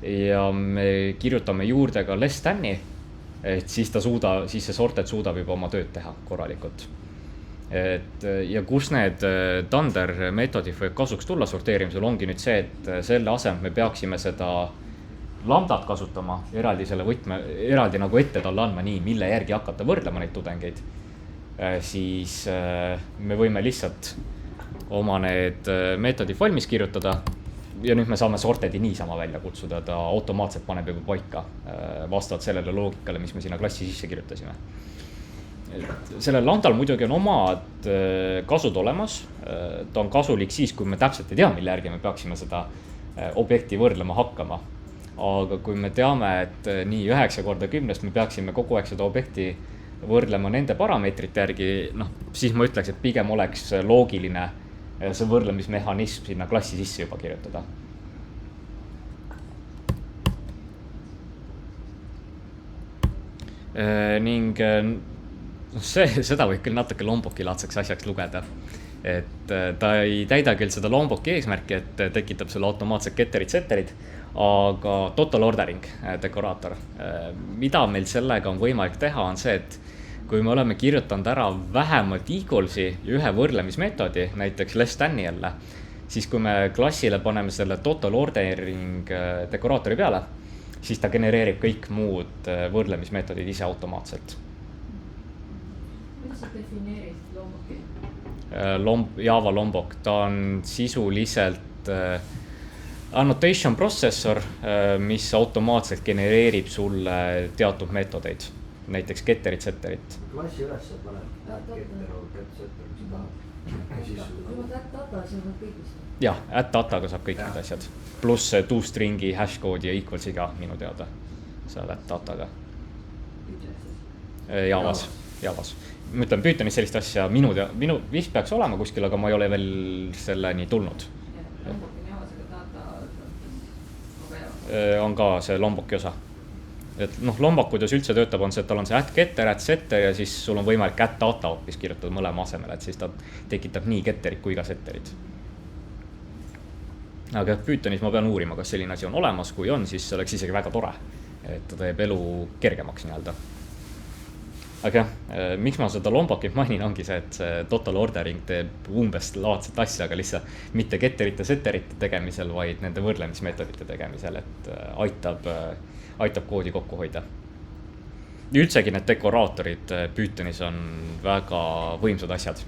ja me kirjutame juurde ka less than'i, et siis see sorted suudab juba oma tööd teha korralikult. Ja kus need Thunder meetodid võib kasuks tulla sorteerimisel ongi nüüd see, et selle asemel me peaksime seda lambdat kasutama, eraldi nagu ette talle andma nii, mille järgi hakata võrdlema neid tudengeid, siis me võime lihtsalt oma need meetodid valmis kirjutada ja nüüd me saame sortedi niisama välja kutsuda, ta automaatselt paneb juba paika vastavalt sellele loogikale, mis me sinna klassi sisse kirjutasime. Sellel lambdal muidugi on omad kasud olemas, ta on kasulik siis, kui me täpselt ei tea, mille järgi me peaksime seda objekti võrdlema hakkama. Aga kui me teame, et nii 9 korda 10 me peaksime kogu aeg seda objekti võrdlema nende parameetrite järgi, noh, siis ma ütleks, et pigem oleks loogiline see võrdlemismehhanism sinna klassi sisse juba kirjutada. Ning seda võib küll natuke Lomboki laadseks asjaks lugeda. Et ta ei täida küll seda Lomboki eesmärki, et tekitab selle automaatsed getterid-setterid, aga total ordering dekoraator. Mida meil sellega on võimalik teha, on see, et kui me oleme kirjutanud ära vähemalt equalsi ja ühe võrdlemismeetodi, näiteks less than'i jälle, siis kui me klassile paneme selle total ordering dekoraatori peale, siis ta genereerib kõik muud võrdlemismeetodid ise automaatselt. Kuidas sa defineerid Lomboki? Java Lombok, ta on sisuliselt annotation processor, mis automaatselt genereerib sulle teatud meetodeid, näiteks getterit, setterit. Klassi üles paneb getteru, setteru, mis tahab. Kui ma data, siis on kõigist. Jah, dataga saab kõik need asjad. Pluss toStringi, hashcode'i ja equalsiga minu teada. Saad dataga. Javas. Ma ütlen, Pythonis sellist asja minu vist peaks olema kuskil, aga ma ei ole veel selleni tulnud. On ka see Lomboki osa. et noh, Lombok, kuidas üldse töötab, on see, et tal on see @getter, @setter ja siis sul on võimalik @data hoopis kirjutada mõlema asemele, et siis ta tekitab nii getterid kui ka setterid. aga Pythonis ma pean uurima, kas selline asi on olemas, kui on, siis see oleks isegi väga tore, et ta teeb elu kergemaks nii-öelda. aga jah, miks ma seda Lombokit mainin, ongi see, et see total ordering teeb umbes laadset asja, aga lihtsalt mitte getterite, setterite tegemisel, vaid nende võrdlemismeetodite tegemisel, et aitab koodi kokku hoida. Üldsegi need dekoraatorid Pythonis on väga võimsad asjad.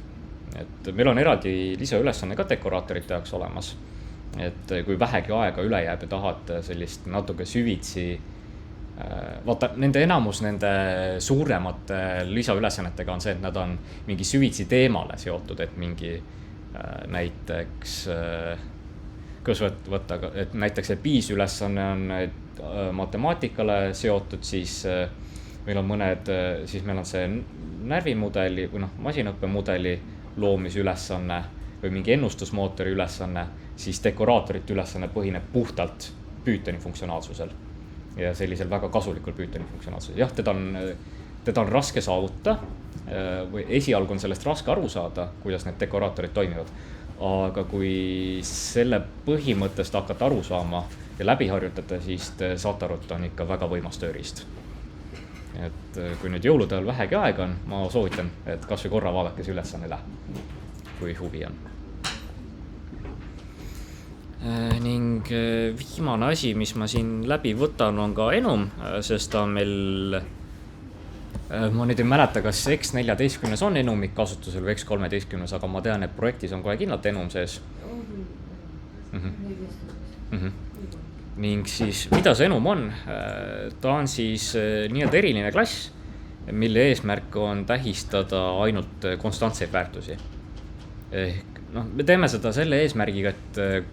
Et meil on eraldi lisaülesanne ka dekoraatorite jaoks olemas. Et kui vähegi aega üle jääb ja tahad sellist natuke süvitsi, vaata nende enamus nende suuremate lisaülesannetega on see, et nad on mingi süvitsi teemale seotud, et mingi näiteks, kus võtta, et näiteks see PIS ülesanne on matemaatikale seotud, siis meil on mõned, siis meil on see närvimudeli või masinõppemudeli loomisülesanne või mingi ennustusmootori ülesanne, siis dekoraatorite ülesanne põhineb puhtalt Pythoni funktsionaalsusel ja sellisel väga kasulikul Pythoni funktsionaalsusel. Jah, teda on raske saavuta või esialgu on sellest raske aru saada, kuidas need dekoraatorid toimivad. Aga kui selle põhimõttest hakata aru saama ja läbi harjutada, siis Satarot on ikka väga võimas tööriist. Et kui nüüd jõulude ajal vähegi aega on, ma soovitan, et kas või korra vaadake see ülesanne üle, kui huvi on. Ning viimane asi, mis ma siin läbi võtan, on ka enum, sest ta on meil, ma nüüd ei mäleta, kas X14 on enumik kasutusel või X13, aga ma tean, et projektis on kohe kindlalt enum sees. Ning siis, mida see enum on? Ta on siis nii-öelda eriline klass, mille eesmärk on tähistada ainult konstantseid väärtusi. Ehk, me teeme seda selle eesmärgiga, et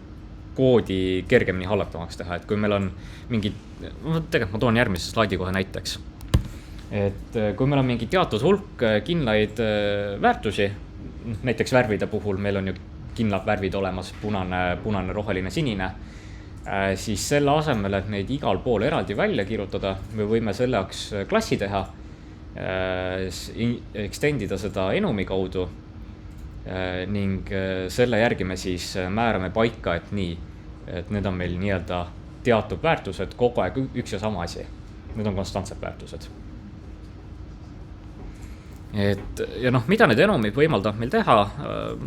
koodi kergemini hallatavaks teha, et kui meil on mingi, tegelikult ma toon järgmise slaidi kohe näiteks, et kui meil on mingi teatud hulk kindlaid väärtusi, näiteks värvide puhul meil on ju kindlad värvid olemas, punane, roheline, sinine, siis selle asemel, et neid igal pool eraldi välja kirjutada, me võime selleks klassi teha, extendida seda enumi kaudu ning selle järgi me siis määrame paika, et nii, et need on meil nii-öelda teatud väärtused, kogu aeg üks ja sama asi. Need on konstantsed väärtused. Et, ja mida need enumid võimaldab meil teha,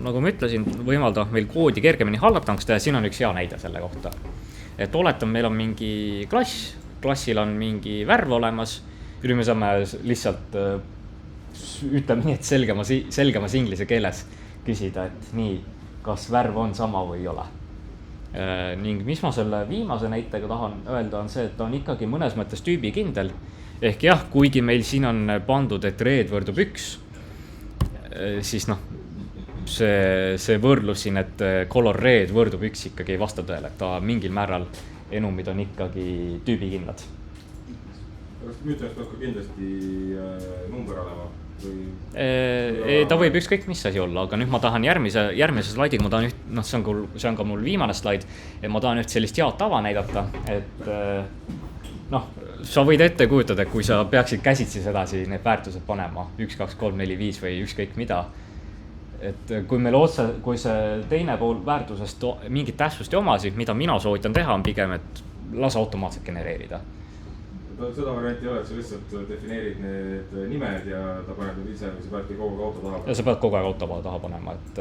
nagu ma ütlesin, võimaldab meil koodi kergemini hallatavaks teha, siin on üks hea näide selle kohta. Et oletan, meil on mingi klass, klassil on mingi värv olemas, ja nüüd me saame lihtsalt, ütleme nii, et selgemas inglise keeles küsida, et nii, kas värv on sama või ei ole. Ning mis ma selle viimase näitega tahan öelda, on see, et ta on ikkagi mõnes mõttes tüübikindel. Ehk jah, kuigi meil siin on pandud, et red võrdub 1, siis see võrdlus siin, et color red võrdub 1 ikkagi ei vasta tõele, et ta mingil määral enumid on ikkagi tüübikindlad. Müütest peab ka kindlasti number olema? Ta võib ükskõik mis asi olla, aga nüüd ma tahan järgmise slaidiga, ma tahan see on ka mul viimane slaid, et ma tahan üht sellist head tava näidata, et sa võid ette kujutada, et kui sa peaksid käsitsi sedasi need väärtused panema 1, 2, 3, 4, 5 või ükskõik mida, et kui see teine pool väärtusest mingit tähtsust ei oma, siis mida mina soovitan teha on pigem, et lase automaatselt genereerida. Seda varianti ei ole, et sa lihtsalt defineerid need nimed ja ta paneb nüüd ise või sa peadki kogu aeg auto taha panema? Ja sa pead kogu aeg auto taha panema, et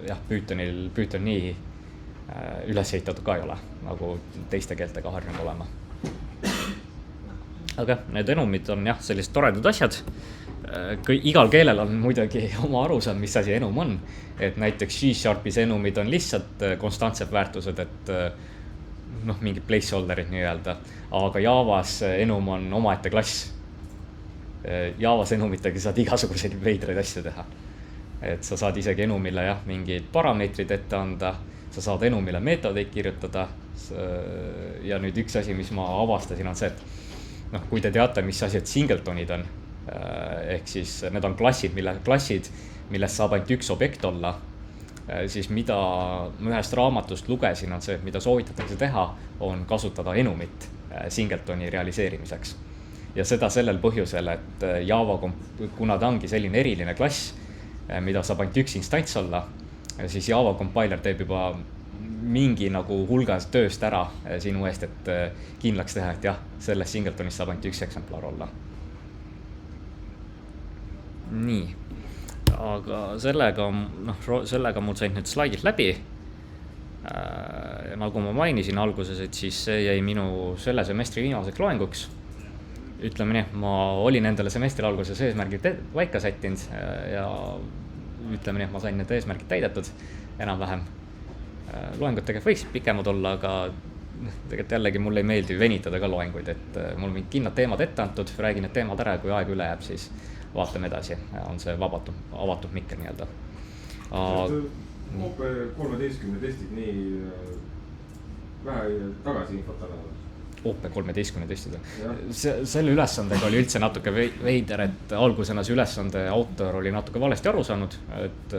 jah, Python nii üles ehitatud ka ei ole, nagu teiste keeltega harjunud olema. Aga need enumid on jah, sellised toredad asjad. Igal keelel on muidugi oma arusaam, mis asi enum on. Et näiteks C-Sharpis enumid on lihtsalt konstantsed väärtused, et mingid placeholderid nii-öelda, aga Javas enum on omaette klass. Javas enumitega saad igasuguseid veidraid asju teha. Et sa saad isegi enumile jah, mingid parameetrid ette anda, sa saad enumile meetodeid kirjutada ja nüüd üks asi, mis ma avastasin, on see, et kui te teate, mis asjad singletonid on, ehk siis need on klassid, millest saab ainult üks objekt olla, siis mida ma ühest raamatust lugesin, on see, mida soovitatakse teha, on kasutada enumit singletoni realiseerimiseks. ja seda sellel põhjusel, et Java, kuna ta ongi selline eriline klass, mida saab ainult üks instants olla, siis Java compiler teeb juba mingi nagu hulgas tööst ära sinu eest, et kindlaks teha, et jah, sellest singletonist saab ainult üks eksemplar olla. Nii, aga sellega mul said nüüd slaidid läbi. Nagu ma mainisin alguses, et siis see jäi minu selle semestri viimaseks loenguks. Ütleme nii, ma olin endale semestri alguses eesmärgid paika sättinud ja ütleme nii, et ma sain need eesmärgid täidetud enam-vähem. Loengud tegelikult võiksid pikemad olla, aga tegelikult jällegi mulle ei meeldi venitada ka loenguid, et mul mingid kindlad teemad ette antud, räägin need teemad ära ja kui aeg üle jääb, siis vaatame edasi. On see avatud mikker nii-öelda. OP13 testid nii vähe tagasi infot annavad. OP13 testida. Selle ülesandega oli üldse natuke veider, et algusena see ülesande autor oli natuke valesti aru saanud, et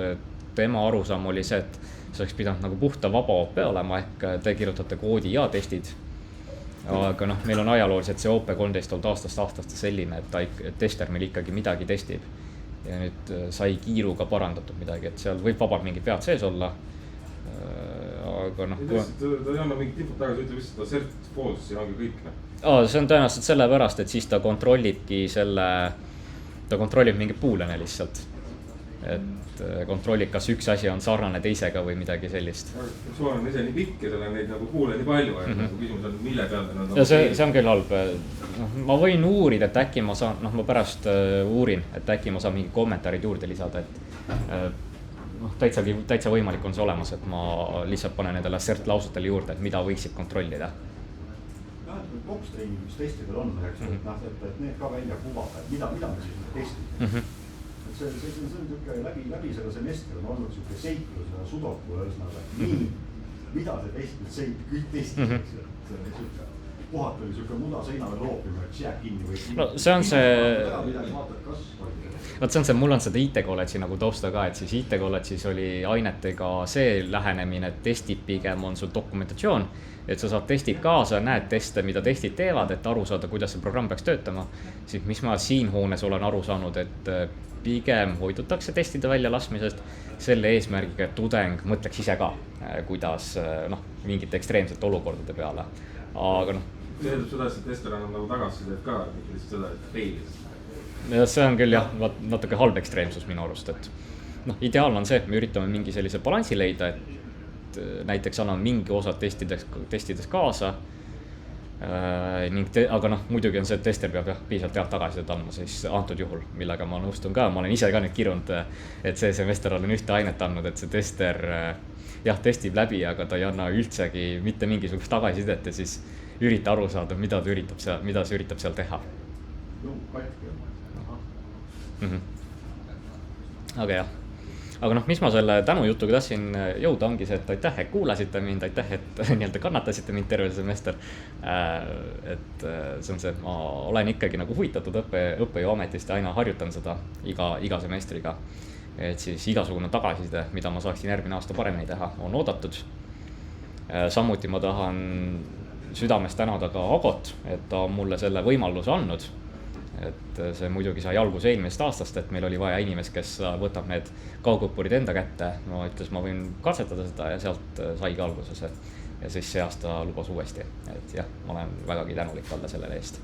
tema arusaam oli see, et see oleks pidanud nagu puhta vaba OP olema, ehk te kirjutate koodi ja testid. Aga meil on ajalooliselt see OP13 olnud aastast selline, et tester meil ikkagi midagi testib. Ja nüüd sai kiiruga parandatud midagi, et seal võib vabalt mingid vead sees olla. Aga ta ei anna mingit infot tagasi, ütleb lihtsalt cert false, siin ongi kõik. See on tõenäoliselt sellepärast, et siis ta kontrollibki ta kontrollib mingi boolene lihtsalt. Et kontrollib, kas üks asi on sarnane teisega või midagi sellist. Sul on ise nii pikk ja seal on neid nagu boole nii palju, et küsimus on, mille peale nad ja see on küll halb. Ma võin uurida, et äkki ma saan, ma pärast uurin, et äkki ma saan mingi kommentaarid juurde lisada, et täitsa võimalik on see olemas, et ma lihtsalt panen nendele cert lausutele juurde, et mida võiksid kontrollida. Box-train'i, mis testidel on, et need ka välja kuvada, et mida me siis testime. See on tükke läbi selle semestri on olnud siuke seiklus ja sudoku ühesõnaga, nii, mida see testid, see kõik testid, see on siuke, kohalt oli siuke muda seina veel loopima, et jääb kinni või. No see on see, mul on seda IT-kolledži nagu tausta ka, et siis IT-kolledžis oli ainetega see lähenemine, et testid pigem on sul dokumentatsioon, et sa saad testid kaasa, näed teste, mida testid teevad, et aru saada, kuidas see programm peaks töötama. Siis mis ma siin hoones olen aru saanud, et pigem hoidutakse testide välja laskmisest selle eesmärgiga, et tudeng mõtleks ise ka, kuidas mingite ekstreemsete olukordade peale. Aga see eeldab seda, et tester annab nagu tagasisidet ka, mitte lihtsalt seda, et failis. Ja see on küll jah, natuke halb ekstreemsus minu arust, et ideaalne on see, et me üritame mingi sellise balansi leida, et näiteks anname mingi osad testides kaasa, aga muidugi on see, et tester peab piisavalt head tagasisidet andma, siis antud juhul, millega ma nõustun ka, ma olen ise ka nüüd kirunud, et see semester olen ühte ainet andnud, et see tester testib läbi, aga ta ei anna üldsegi mitte mingisugust tagasisidet ja siis ürita aru saada, mida see üritab seal teha. Aga jah. Aga mis ma selle tänujutuga tahtsin jõuda ongi see, et aitäh, et kuulasite mind, aitäh, et nii-öelda kannatasite mind terve semester. Et see on see, ma olen ikkagi nagu huvitatud õppejõuametist ja aina harjutan seda iga semestriga. Et siis igasugune tagasiside, mida ma saaksin järgmine aasta paremini teha, on oodatud. Samuti ma tahan südamest tänada ka Agot, et ta on mulle selle võimaluse andnud. Et see muidugi sai alguse eelmisest aastast, et meil oli vaja inimest, kes võtab need kaugõppurid enda kätte. Ma ütles, ma võin katsetada seda ja sealt saigi alguses. Ja siis see aasta lubas uuesti. Et jah, ma olen vägagi tänulik talle sellele eest.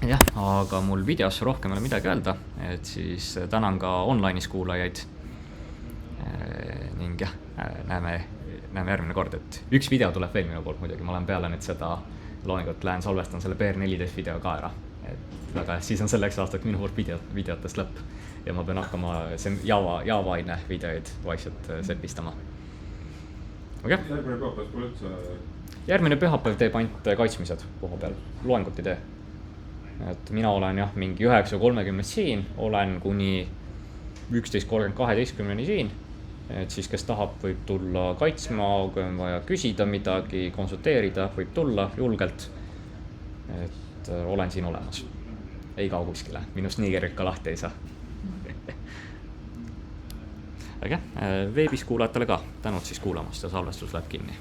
Jah, aga mul videos rohkem ei ole midagi öelda. Et siis tänan ka online'is kuulajaid. Ning jah, näeme järgmine kord, et üks video tuleb veel minu poolt muidugi. Ma olen peale nüüd seda loengut lähen salvestan selle PR14 video ka ära, et väga siis on selleks aastaks minu poolt videotest lõpp ja ma pean hakkama Java aine videoid vaikselt sepistama. Okay. Järgmine pühapäev pole üldse? Järgmine pühapäev teeb ainult kaitsmised koha peal, loengut ei tee. Et mina olen mingi 9:30 siin, olen kuni 11:30 siin. Et siis, kes tahab, võib tulla kaitsma, kui on vaja küsida midagi, konsulteerida, võib tulla julgelt. Et olen siin olemas. Ei kao kuskile, minust nii kergelt ka lahti ei saa. Aga veebis kuulajatele ka tänud siis kuulamast ja salvestus läheb kinni.